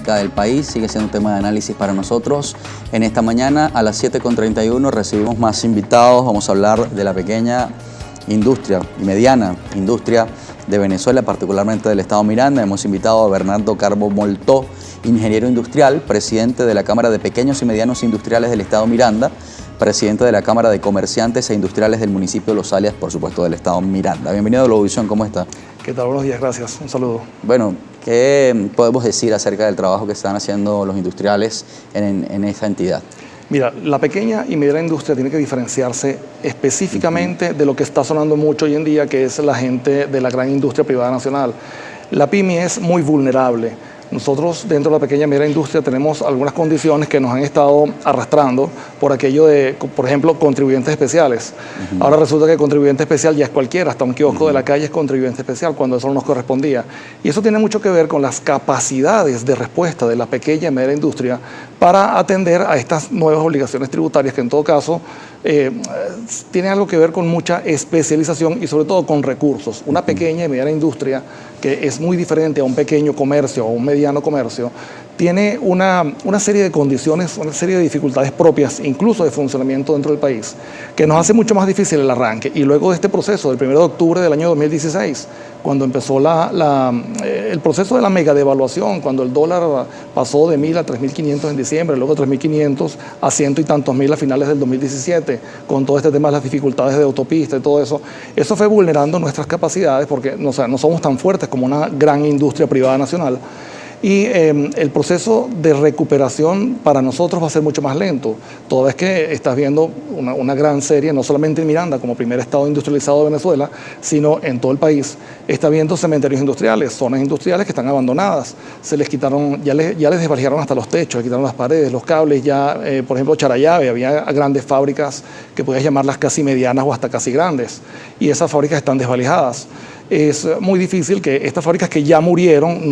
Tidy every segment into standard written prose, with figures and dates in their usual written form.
económica del país sigue siendo un tema de análisis para nosotros. En esta mañana a las 7:31 recibimos más invitados. Vamos a hablar de la pequeña industria y mediana industria de Venezuela, particularmente del estado Miranda. Hemos invitado a Bernardo Carbo Moltó, ingeniero industrial, presidente de la Cámara de Pequeños y Medianos Industriales del estado Miranda, presidente de la Cámara de Comerciantes e Industriales del municipio de Los Alias, por supuesto, del estado Miranda. Bienvenido a Globovisión, ¿cómo está? ¿Qué tal? Buenos días, gracias. Un saludo. Bueno, ¿qué podemos decir acerca del trabajo que están haciendo los industriales en esa entidad? Mira, la pequeña y mediana industria tiene que diferenciarse específicamente de lo que está sonando mucho hoy en día, que es la gente de la gran industria privada nacional. La pyme es muy vulnerable. Nosotros dentro de la pequeña y mediana industria tenemos algunas condiciones que nos han estado arrastrando por aquello de, por ejemplo, contribuyentes especiales. Ahora resulta que contribuyente especial ya es cualquiera, hasta un kiosco de la calle es contribuyente especial, cuando eso no nos correspondía. Y eso tiene mucho que ver con las capacidades de respuesta de la pequeña y mediana industria para atender a estas nuevas obligaciones tributarias que en todo caso tienen algo que ver con mucha especialización y sobre todo con recursos. Una pequeña y mediana industria, que es muy diferente a un pequeño comercio o un mediano comercio, tiene una serie de condiciones, una serie de dificultades propias, incluso de funcionamiento dentro del país, que nos hace mucho más difícil el arranque. Y luego de este proceso, del 1 de octubre del año 2016, cuando empezó el proceso de la mega devaluación, cuando el dólar pasó de 1.000 a 3.500 en diciembre, luego 3.500 a ciento y tantos mil a finales del 2017, con todo este tema de las dificultades de autopista y todo eso, eso fue vulnerando nuestras capacidades porque no somos tan fuertes como una gran industria privada nacional. Y el proceso de recuperación para nosotros va a ser mucho más lento. Toda vez que estás viendo una gran serie, no solamente en Miranda, como primer estado industrializado de Venezuela, sino en todo el país, está viendo cementerios industriales, zonas industriales que están abandonadas. Se les quitaron, ya les desvalijaron hasta los techos, les quitaron las paredes, los cables. Ya, por ejemplo, Charallave, había grandes fábricas que podías llamarlas casi medianas o hasta casi grandes. Y esas fábricas están desvalijadas. Es muy difícil que estas fábricas que ya murieron,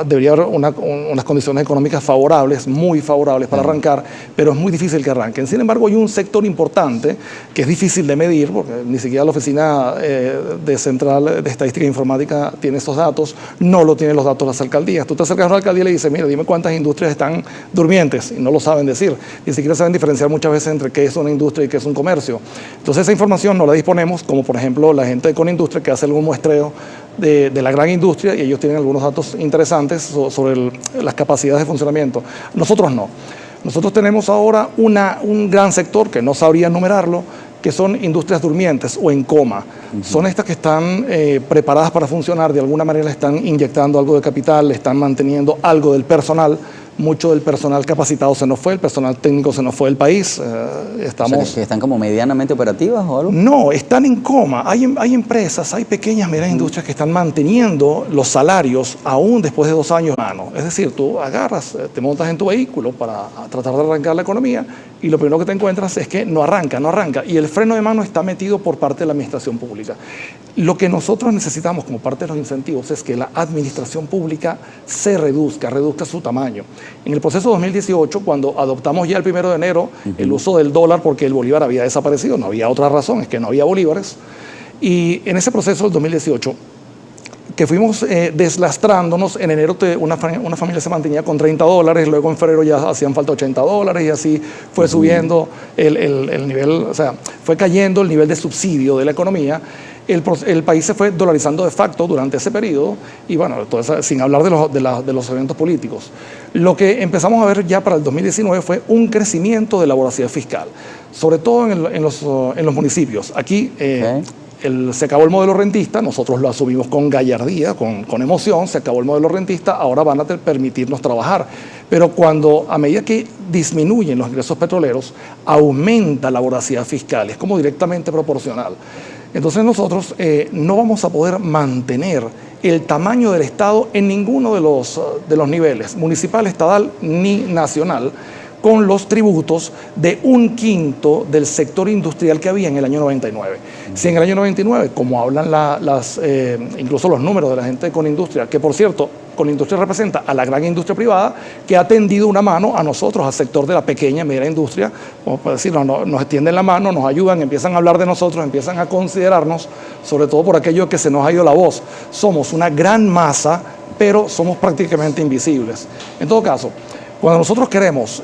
debería haber unas condiciones económicas favorables, muy favorables para arrancar, pero es muy difícil que arranquen. Sin embargo, hay un sector importante que es difícil de medir, porque ni siquiera la Oficina de Central de Estadística e Informática tiene esos datos, no lo tienen los datos las alcaldías. Tú te acercas a una alcaldía y le dices, mira, dime cuántas industrias están durmientes, y no lo saben decir. Ni siquiera saben diferenciar muchas veces entre qué es una industria y qué es un comercio. Entonces esa información no la disponemos, como por ejemplo la gente de Conindustria, que hace algún muestreo de la gran industria, y ellos tienen algunos datos interesantes sobre las capacidades de funcionamiento. Nosotros no. Nosotros tenemos ahora un gran sector, que no sabría enumerarlo, que son industrias durmientes o en coma. Son estas que están preparadas para funcionar, de alguna manera le están inyectando algo de capital, le están manteniendo algo del personal. Mucho del personal capacitado se nos fue, el personal técnico se nos fue del país. O sea, ¿que están como medianamente operativas o algo? No, están en coma. Hay empresas, hay pequeñas, medianas industrias que están manteniendo los salarios aún después de 2 años. Es decir, tú agarras, te montas en tu vehículo para tratar de arrancar la economía y lo primero que te encuentras es que no arranca. Y el freno de mano está metido por parte de la administración pública. Lo que nosotros necesitamos como parte de los incentivos es que la administración pública se reduzca su tamaño. En el proceso 2018, cuando adoptamos ya el 1 de enero el uso del dólar porque el bolívar había desaparecido, no había otra razón, es que no había bolívares, y en ese proceso del 2018, que fuimos deslastrándonos, en enero una familia se mantenía con $30, luego en febrero ya hacían falta $80 y así fue subiendo el nivel, o sea, fue cayendo el nivel de subsidio de la economía. El país se fue dolarizando de facto durante ese periodo y bueno, sin hablar de los eventos políticos. Lo que empezamos a ver ya para el 2019 fue un crecimiento de la voracidad fiscal, sobre todo en los municipios. Aquí se acabó el modelo rentista, nosotros lo asumimos con gallardía, con emoción, se acabó el modelo rentista, ahora van a permitirnos trabajar. Pero a medida que disminuyen los ingresos petroleros, aumenta la voracidad fiscal, es como directamente proporcional. Entonces nosotros no vamos a poder mantener el tamaño del Estado en ninguno de los niveles, municipal, estatal ni nacional, con los tributos de 1/5 del sector industrial que había en el año 99. Si en el año 99, como hablan incluso los números de la gente de Conindustria, que por cierto, Conindustria representa a la gran industria privada que ha tendido una mano a nosotros, al sector de la pequeña y mediana industria, como para decir, nos extienden la mano, nos ayudan, empiezan a hablar de nosotros, empiezan a considerarnos, sobre todo por aquello que se nos ha ido la voz. Somos una gran masa pero somos prácticamente invisibles. En todo caso, cuando nosotros queremos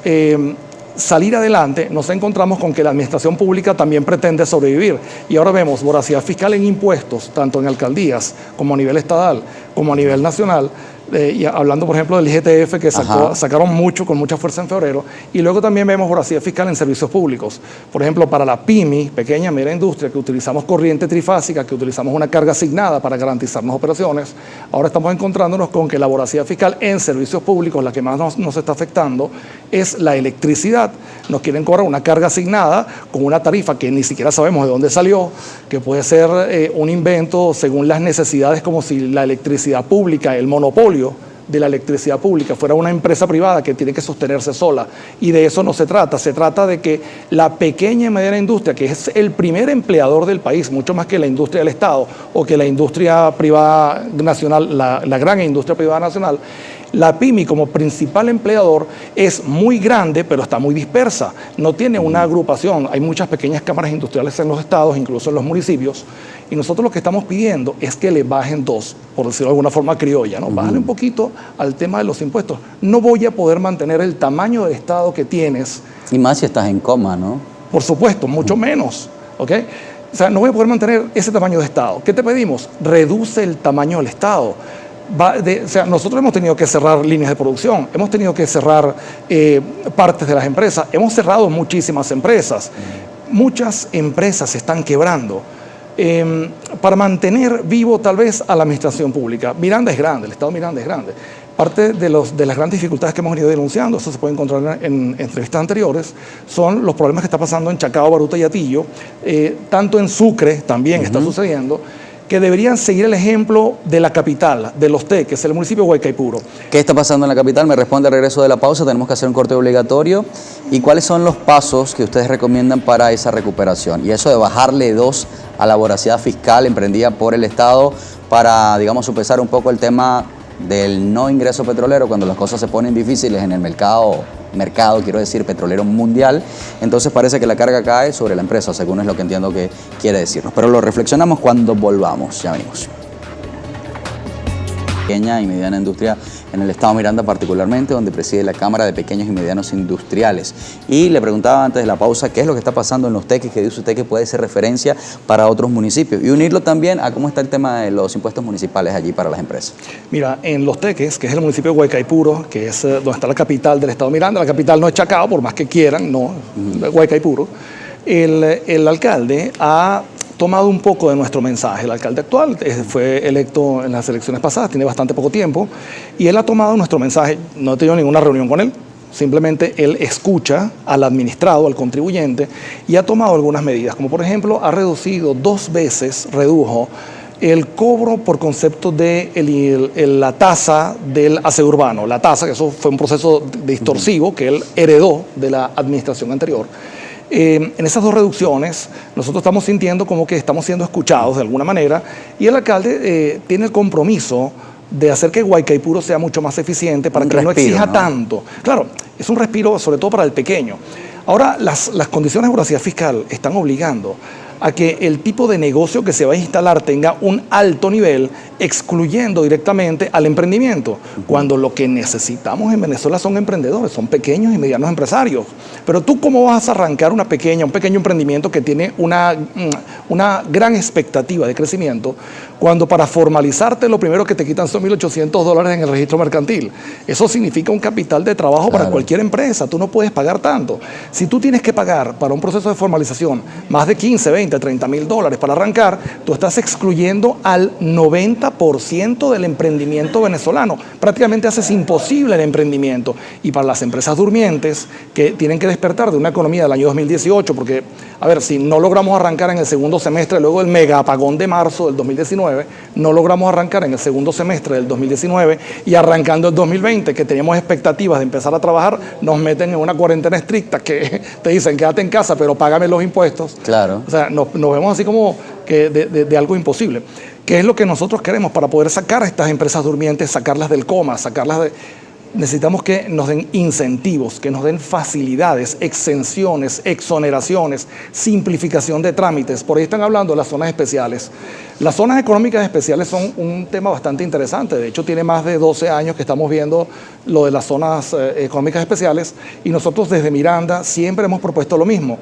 salir adelante, nos encontramos con que la administración pública también pretende sobrevivir. Y ahora vemos voracidad fiscal en impuestos, tanto en alcaldías como a nivel estatal, como a nivel nacional. Y hablando, por ejemplo, del IGTF, que sacaron mucho, con mucha fuerza en febrero. Y luego también vemos voracidad fiscal en servicios públicos. Por ejemplo, para la PYME, pequeña y media industria, que utilizamos corriente trifásica, que utilizamos una carga asignada para garantizarnos operaciones, ahora estamos encontrándonos con que la voracidad fiscal en servicios públicos, la que más nos está afectando, es la electricidad. Nos quieren cobrar una carga asignada con una tarifa que ni siquiera sabemos de dónde salió, que puede ser un invento según las necesidades, como si la electricidad pública, el monopolio de la electricidad pública fuera una empresa privada que tiene que sostenerse sola. Y de eso no se trata de que la pequeña y mediana industria, que es el primer empleador del país, mucho más que la industria del Estado o que la industria privada nacional, la gran industria privada nacional, la PYME como principal empleador es muy grande, pero está muy dispersa. No tiene una agrupación. Hay muchas pequeñas cámaras industriales en los estados, incluso en los municipios. Y nosotros lo que estamos pidiendo es que le bajen dos, por decirlo de alguna forma criolla, ¿no? Bájale un poquito al tema de los impuestos. No voy a poder mantener el tamaño de estado que tienes. Y más si estás en coma, ¿no? Por supuesto, mucho menos, ¿ok? O sea, no voy a poder mantener ese tamaño de estado. ¿Qué te pedimos? Reduce el tamaño del estado. O sea, nosotros hemos tenido que cerrar líneas de producción, hemos tenido que cerrar partes de las empresas, hemos cerrado muchísimas empresas. Muchas empresas se están quebrando para mantener vivo tal vez a la administración pública. Miranda es grande, el Estado Miranda es grande. Parte de las grandes dificultades que hemos venido denunciando, eso se puede encontrar en entrevistas anteriores, son los problemas que está pasando en Chacao, Baruta y Atillo, tanto en Sucre también está sucediendo, que deberían seguir el ejemplo de la capital, de Los Teques, el municipio de Guaycaipuro. ¿Qué está pasando en la capital? Me responde al regreso de la pausa, tenemos que hacer un corte obligatorio. ¿Y cuáles son los pasos que ustedes recomiendan para esa recuperación? Y eso de bajarle 2 a la voracidad fiscal emprendida por el Estado para, digamos, sopesar un poco el tema del no ingreso petrolero cuando las cosas se ponen difíciles en el mercado, quiero decir, petrolero mundial. Entonces parece que la carga cae sobre la empresa, según es lo que entiendo que quiere decirnos. Pero lo reflexionamos cuando volvamos. Ya venimos. Pequeña y mediana industria en el estado Miranda particularmente, donde preside la Cámara de Pequeños y Medianos Industriales. Y le preguntaba antes de la pausa qué es lo que está pasando en Los Teques, que dice usted que puede ser referencia para otros municipios, y unirlo también a cómo está el tema de los impuestos municipales allí para las empresas. Mira, en Los Teques, que es el municipio de Guaycaipuro, que es donde está la capital del estado Miranda, la capital no es Chacao, por más que quieran, no, Guaycaipuro, el alcalde ha tomado un poco de nuestro mensaje. El alcalde actual fue electo en las elecciones pasadas, tiene bastante poco tiempo, y él ha tomado nuestro mensaje. No he tenido ninguna reunión con él, simplemente él escucha al administrado, al contribuyente, y ha tomado algunas medidas, como por ejemplo ha reducido 2 veces, redujo el cobro por concepto de la tasa del aseo urbano. La tasa, que eso fue un proceso distorsivo que él heredó de la administración anterior. En esas 2 reducciones nosotros estamos sintiendo como que estamos siendo escuchados de alguna manera, y el alcalde tiene el compromiso de hacer que Guaycaipuro sea mucho más eficiente para que no exija tanto. Claro, es un respiro sobre todo para el pequeño. Ahora las condiciones de voracidad fiscal están obligando a que el tipo de negocio que se va a instalar tenga un alto nivel, excluyendo directamente al emprendimiento, cuando lo que necesitamos en Venezuela son emprendedores, son pequeños y medianos empresarios. Pero tú, ¿cómo vas a arrancar un pequeño emprendimiento que tiene una gran expectativa de crecimiento, cuando para formalizarte lo primero que te quitan son $1.800 en el registro mercantil? Eso significa un capital de trabajo para cualquier empresa. Tú no puedes pagar tanto. Si tú tienes que pagar para un proceso de formalización más de 15, 20, $30.000 para arrancar, tú estás excluyendo al 90% del emprendimiento venezolano. Prácticamente haces imposible el emprendimiento. Y para las empresas durmientes, que tienen que despertar de una economía del año 2018, porque, a ver, si no logramos arrancar en el segundo semestre, luego del mega apagón de marzo del 2019, no logramos arrancar en el segundo semestre del 2019, y arrancando el 2020, que teníamos expectativas de empezar a trabajar, nos meten en una cuarentena estricta que te dicen, quédate en casa, pero págame los impuestos. Claro. O sea, nos vemos así como que de algo imposible. ¿Qué es lo que nosotros queremos para poder sacar a estas empresas durmientes, sacarlas del coma, sacarlas de... necesitamos que nos den incentivos, que nos den facilidades, exenciones, exoneraciones, simplificación de trámites. Por ahí están hablando de las zonas especiales. Las zonas económicas especiales son un tema bastante interesante. De hecho, tiene más de 12 años que estamos viendo lo de las zonas económicas especiales y nosotros desde Miranda siempre hemos propuesto lo mismo.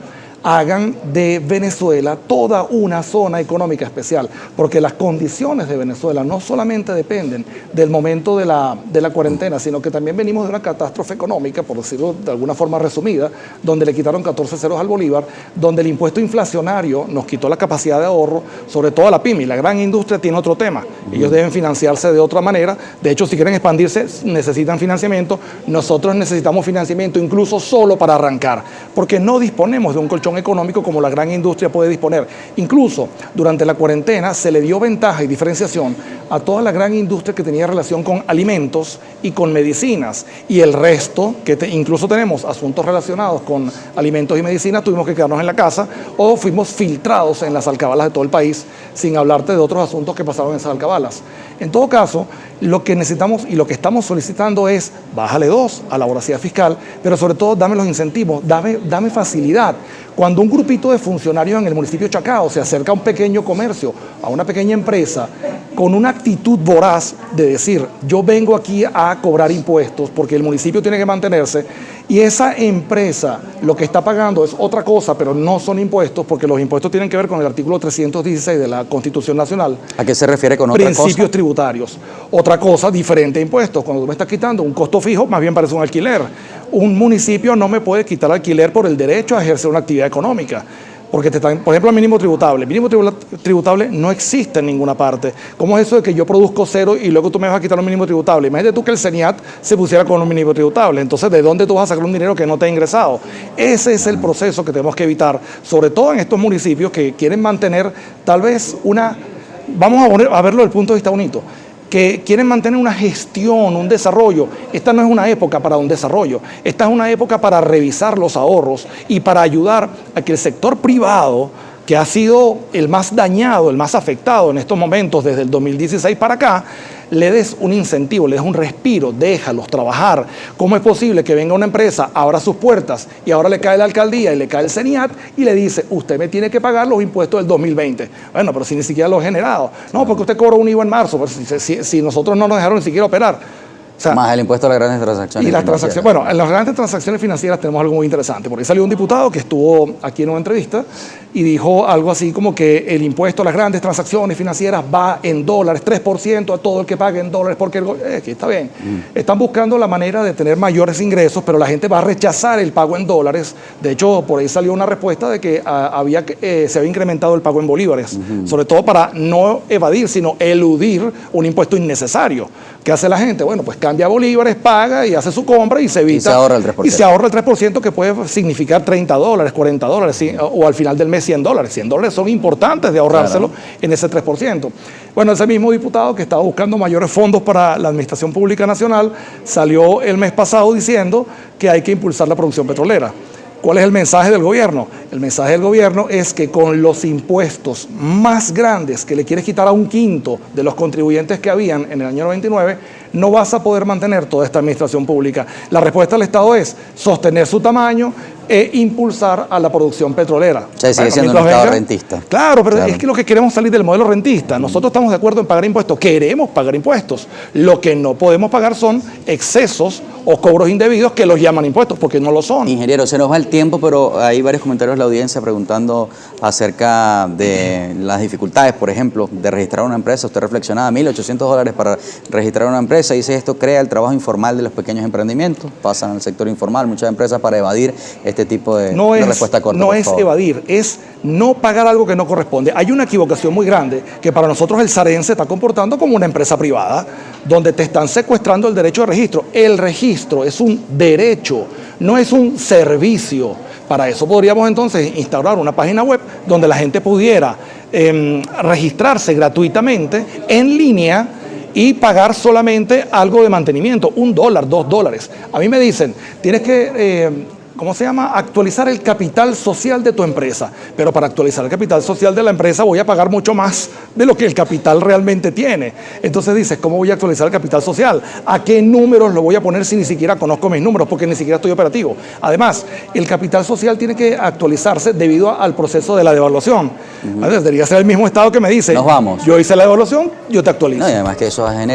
Hagan de Venezuela toda una zona económica especial, porque las condiciones de Venezuela no solamente dependen del momento de la cuarentena, sino que también venimos de una catástrofe económica, por decirlo de alguna forma resumida, donde le quitaron 14 ceros al bolívar, donde el impuesto inflacionario nos quitó la capacidad de ahorro, sobre todo a la pyme. La gran industria tiene otro tema, ellos deben financiarse de otra manera. De hecho, si quieren expandirse, necesitan financiamiento. Nosotros necesitamos financiamiento incluso solo para arrancar, porque no disponemos de un colchón económico como la gran industria puede disponer. Incluso durante la cuarentena se le dio ventaja y diferenciación a toda la gran industria que tenía relación con alimentos y con medicinas, y el resto, que incluso tenemos asuntos relacionados con alimentos y medicinas, tuvimos que quedarnos en la casa o fuimos filtrados en las alcabalas de todo el país, sin hablarte de otros asuntos que pasaron en esas alcabalas. En todo caso, lo que necesitamos y lo que estamos solicitando es bájale 2 a la voracidad fiscal, pero sobre todo dame los incentivos, dame facilidad. Cuando un grupito de funcionarios en el municipio de Chacao se acerca a un pequeño comercio, a una pequeña empresa, con una actitud voraz de decir, yo vengo aquí a cobrar impuestos porque el municipio tiene que mantenerse, y esa empresa lo que está pagando es otra cosa, pero no son impuestos, porque los impuestos tienen que ver con el artículo 316 de la Constitución Nacional. ¿A qué se refiere con otra cosa? Principios tributarios. Otra cosa diferente a impuestos. Cuando tú me estás quitando un costo fijo, más bien parece un alquiler. Un municipio no me puede quitar alquiler por el derecho a ejercer una actividad económica. Porque te están, por ejemplo, el mínimo tributable. El mínimo tributable no existe en ninguna parte. ¿Cómo es eso de que yo produzco cero y luego tú me vas a quitar un mínimo tributable? Imagínate tú que el CENIAT se pusiera con un mínimo tributable. Entonces, ¿de dónde tú vas a sacar un dinero que no te ha ingresado? Ese es el proceso que tenemos que evitar, sobre todo en estos municipios que quieren mantener tal vez una... Vamos a verlo desde el punto de vista bonito, que quieren mantener una gestión, un desarrollo. Esta no es una época para un desarrollo, esta es una época para revisar los ahorros y para ayudar a que el sector privado, que ha sido el más dañado, el más afectado en estos momentos desde el 2016 para acá, le des un incentivo, le des un respiro, déjalos trabajar. ¿Cómo es posible que venga una empresa, abra sus puertas y ahora le cae la alcaldía y le cae el CENIAT y le dice, usted me tiene que pagar los impuestos del 2020? Bueno, pero si ni siquiera los he generado. No, porque usted cobró un IVA en marzo, pero si nosotros no nos dejaron ni siquiera operar. O sea, más el impuesto a las grandes transacciones. Y las transacciones. Bueno, en las grandes transacciones financieras tenemos algo muy interesante. Por ahí salió un diputado que estuvo aquí en una entrevista y dijo algo así como que el impuesto a las grandes transacciones financieras va en dólares, 3% a todo el que pague en dólares, porque aquí está bien. Están buscando la manera de tener mayores ingresos, pero la gente va a rechazar el pago en dólares. De hecho, por ahí salió una respuesta de que se había incrementado el pago en bolívares, sobre todo para no evadir, sino eludir un impuesto innecesario. ¿Qué hace la gente? Bueno, pues cambia bolívares, paga y hace su compra y se evita. Y se ahorra el 3%. Y se ahorra el 3%, que puede significar $30, $40, ¿sí? O al final del mes $100. $100 son importantes de ahorrárselo, claro, en ese 3%. Bueno, ese mismo diputado que estaba buscando mayores fondos para la Administración Pública Nacional salió el mes pasado diciendo que hay que impulsar la producción petrolera. ¿Cuál es el mensaje del gobierno? El mensaje del gobierno es que con los impuestos más grandes que le quieres quitar a un quinto de los contribuyentes que habían en el año 99, no vas a poder mantener toda esta administración pública. La respuesta del Estado es sostener su tamaño e impulsar a la producción petrolera. O sea, sigue siendo un Estado rentista. Claro, pero es que lo que queremos salir del modelo rentista. Nosotros estamos de acuerdo en pagar impuestos, queremos pagar impuestos. Lo que no podemos pagar son excesos o cobros indebidos que los llaman impuestos, porque no lo son. Ingeniero, se nos va el tiempo, pero hay varios comentarios de la audiencia preguntando acerca de las dificultades, por ejemplo, de registrar una empresa. Usted reflexionaba, $1.800 para registrar una empresa. Dice, esto crea el trabajo informal de los pequeños emprendimientos. Pasan al sector informal muchas empresas para evadir este tipo de respuesta corta. No es evadir, es no pagar algo que no corresponde. Hay una equivocación muy grande que para nosotros el SAREN se está comportando como una empresa privada, donde te están secuestrando el derecho de registro. El registro es un derecho, no es un servicio. Para eso podríamos entonces instaurar una página web donde la gente pudiera registrarse gratuitamente en línea y pagar solamente algo de mantenimiento, $1, $2. A mí me dicen, tienes que ¿cómo se llama? Actualizar el capital social de tu empresa. Pero para actualizar el capital social de la empresa voy a pagar mucho más de lo que el capital realmente tiene. Entonces dices, ¿cómo voy a actualizar el capital social? ¿A qué números lo voy a poner si ni siquiera conozco mis números? Porque ni siquiera estoy operativo. Además, el capital social tiene que actualizarse debido al proceso de la devaluación. Debería ser el mismo Estado que me dice, Nos vamos. yo hice la devaluación, yo te actualizo. No, y además que eso genera